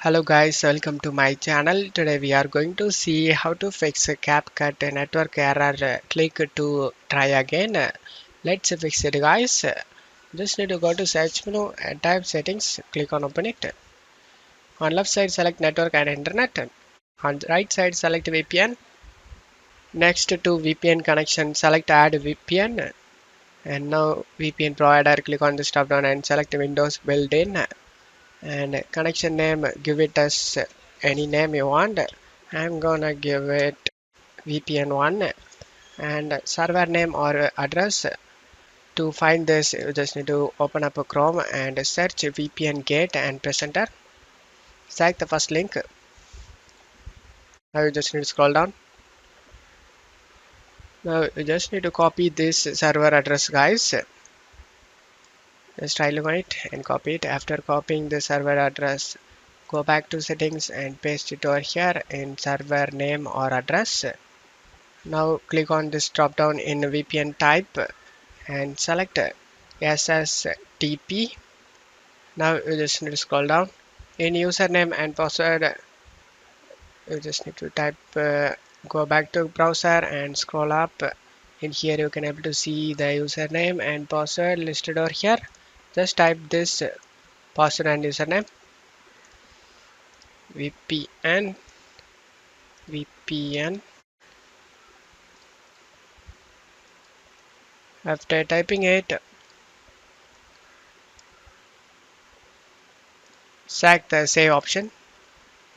Hello guys, welcome to my channel. Today we are going to see how to fix a CapCut network error. Click to try again. Let's fix it guys. Just need to go to search menu and type settings. Click on open it. On left side select network and internet. On right side select VPN. Next to VPN connection select add VPN. And now VPN provider, click on this drop down and select Windows built-in. And connection name, give it as any name you want. I'm gonna give it VPN1. And server name or address. To find this you just need to open up a Chrome and search VPN gate and press enter. Select the first link. Now you just need to scroll down. Now you just need to copy this server address guys. Just right click on it and copy it. After copying the server address, go back to settings and paste it over here in server name or address. Now click on this drop down in VPN type and select SSTP. Now you just need to scroll down. In username and password, you just need to type, go back to browser and scroll up. In here you can able to see the username and password listed over here. Just type this password and username. VPN. After typing it, select the save option,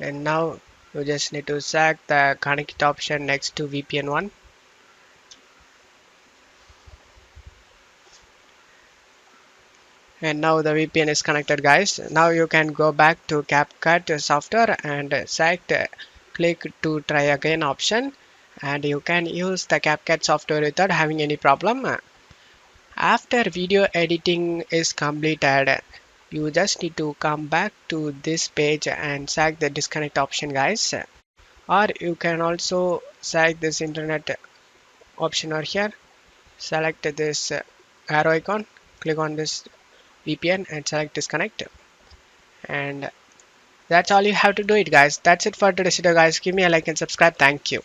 and now you just need to select the connect option next to VPN1. And now the VPN is connected guys. Now you can go back to CapCut software and select click to try again option, and you can use the CapCut software without having any problem. After video editing is completed, you just need to come back to this page and select the disconnect option guys, or you can also select this internet option over here. Select this arrow icon, click on this VPN and select disconnect, and that's all you have to do it guys. That's it for today's video guys. Give me a like and subscribe. Thank you.